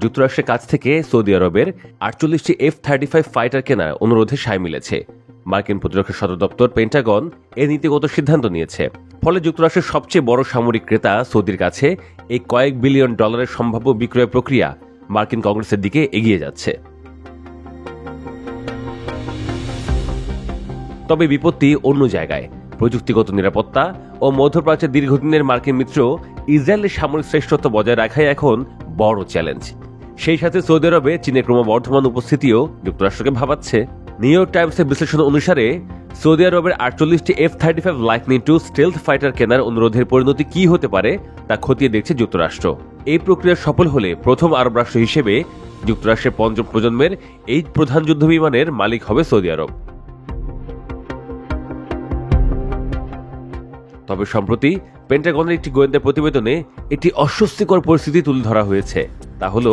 যুক্তরাষ্ট্রের কাছ থেকে সৌদি আরবের 48টি F-35 ফাইটার কেনার অনুরোধে সায় মিলেছে। মার্কিন প্রতিরক্ষা সদর দপ্তর পেন্টাগন এ নীতিগত সিদ্ধান্ত নিয়েছে। ফলে যুক্তরাষ্ট্রের সবচেয়ে বড় সামরিক ক্রেতা সৌদির কাছে এই কয়েক বিলিয়ন ডলারের সম্ভাব্য বিক্রয় প্রক্রিয়া মার্কিন কংগ্রেসের দিকে এগিয়ে যাচ্ছে। তবে বিপত্তি অন্য জায়গায়। প্রযুক্তিগত নিরাপত্তা ও মধ্যপ্রাচ্যের দীর্ঘদিনের মার্কিন মিত্র ইসরায়েলের সামরিক শ্রেষ্ঠত্ব বজায় রাখাই এখন বড় চ্যালেঞ্জ। সেই সাথে সৌদি আরবে চীনের ক্রমবর্ধমান উপস্থিতিও যুক্তরাষ্ট্রকে ভাবাচ্ছে। নিউ ইয়র্ক টাইমসের বিশ্লেষণ অনুসারে সৌদি আরবের 48টি F-35 lightning II stealth fighter কেনার অনুরোধের পরিণতি কি হতে পারে তা খতিয়ে দেখছে যুক্তরাষ্ট্র। এই প্রক্রিয়া সফল হলে প্রথম আরব রাষ্ট্র হিসেবে যুক্তরাষ্ট্রের পঞ্চম প্রজন্মের এই প্রধান যুদ্ধবিমানের মালিক হবে সৌদি আরব। তবে সম্প্রতি পেন্টাগনের একটি গোয়েন্দা প্রতিবেদনে একটি অস্বস্তিকর পরিস্থিতি তুলে ধরা হয়েছে। তা হল,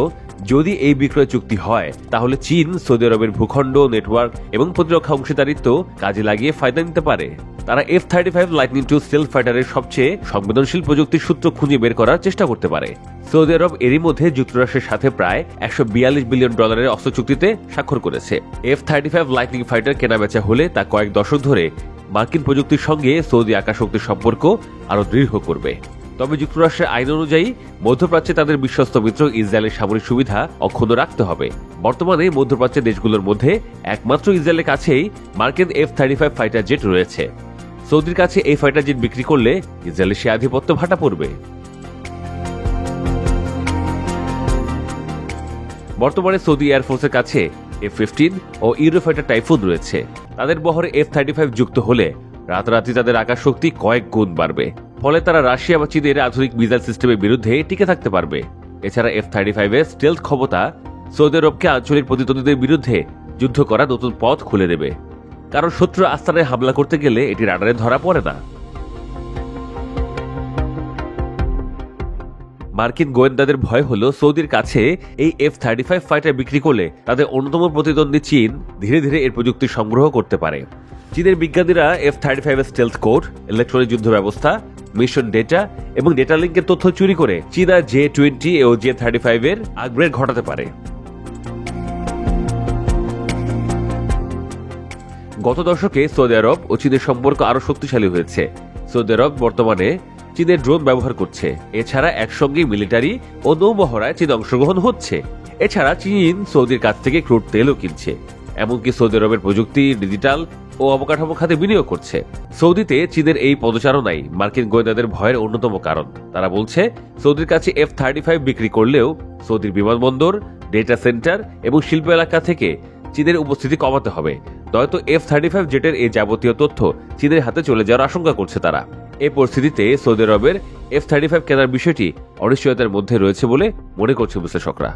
যদি এই বিক্রয় চুক্তি হয় তাহলে চীন সৌদি আরবের ভূখণ্ড, নেটওয়ার্ক এবং প্রতিরক্ষা অংশীদারিত্ব কাজে লাগিয়ে ফায়দা নিতে পারে। তারা F-35 লাইটনিং II স্টেলথ ফাইটারের সবচেয়ে সংবেদনশীল প্রযুক্তির সূত্র খুঁজে বের করার চেষ্টা করতে পারে। সৌদি আরব এরই মধ্যে যুক্তরাষ্ট্রের সাথে প্রায় $142 বিলিয়ন অস্ত্র চুক্তিতে স্বাক্ষর করেছে। F-35 লাইটনিং ফাইটার কেনাবেচা হলে তা কয়েক দশক ধরে মার্কিন প্রযুক্তির সঙ্গে সৌদি আকাশশক্তির সম্পর্ক আরও দৃঢ় করবে। তবে যুক্তরাষ্ট্রের আইন অনুযায়ী মধ্যপ্রাচ্যে তাদের বিশ্বস্ত মিত্র ইসরায়েলের সামরিক সুবিধা অক্ষুণ্ণ রাখতে হবে। বর্তমানে মধ্যপ্রাচ্যের দেশগুলোর মধ্যে একমাত্র ইসরায়েলের কাছেই মার্কিন F-35 ফাইটার জেট রয়েছে। সৌদির কাছে এই ফাইটার জেট বিক্রি করলে ইসরায়েলের সে আধিপত্য ভাটা পড়বে। বর্তমানে সৌদি এয়ারফোর্সের কাছে F-15 ও ইউরোফাইটার টাইফুন রয়েছে। তাদের বহরে F-35 যুক্ত হলে রাতারাতি তাদের আকাশ শক্তি কয়েক গুণ বাড়বে। ফলে তারা রাশিয়া বা চীনের আধুনিক মিসাইল সিস্টেমের বিরুদ্ধে টিকে থাকতে পারবে। এছাড়া F-35 এর স্টেলথ ক্ষমতা সৌদি আরবকে আঞ্চলিক প্রতিদ্বন্দ্বীদের বিরুদ্ধে যুদ্ধ করা নতুন পথ খুলে দেবে, কারণ শত্রুর আস্তানায় হামলা করতে গেলে এটি রাডারে ধরা পড়ে না। মার্কিন গোয়েন্দাদের ভয় হল, সৌদির কাছে এই F-35 ফাইটার বিক্রি করলে তাদের অন্যতম প্রতিদ্বন্দ্বী চীন ধীরে ধীরে এর প্রযুক্তি সংগ্রহ করতে পারে। চীনের বিজ্ঞানীরা F-35 এর স্টেলথ কোড, ইলেকট্রনিক যুদ্ধ ব্যবস্থা, মিশন ডেটা এবং ডেটা লিঙ্কের তথ্য চুরি করে চীনা J-20 ও J-35 এর আপগ্রেড ঘটাতে পারে। গত দশকে সৌদি আরব ও চীনের সম্পর্ক আরও শক্তিশালী হয়েছে। সৌদি আরব বর্তমানে চীনের ড্রোন ব্যবহার করছে। এছাড়া একসঙ্গে মিলিটারি ও নৌমহড়ায় চীন অংশগ্রহণ হচ্ছে। এছাড়া চীন সৌদির কাছ থেকে ক্রুড তেলও কিনছে। এমনকি সৌদি আরবের প্রযুক্তি, ডিজিটাল ও অবকাঠামো খাতে বিনিয়োগ করছে। সৌদিতে চীনের এই পদচারণাই মার্কিন গোয়েন্দাদের ভয়ের অন্যতম কারণ। তারা বলছে, সৌদির কাছে F-35 বিক্রি করলেও সৌদির বিমানবন্দর, ডেটা সেন্টার এবং শিল্প এলাকা থেকে চীনের উপস্থিতি কমাতে হবে। নয়তো F-35 জেটের এই যাবতীয় তথ্য চীনের হাতে চলে যাওয়ার আশঙ্কা করছে তারা। এই পরিস্থিতিতে সৌদি আরবের F-35 কেনার বিষয়টি অনিশ্চয়তার মধ্যে রয়েছে বলে মনে করছে বিশ্লেষকরা।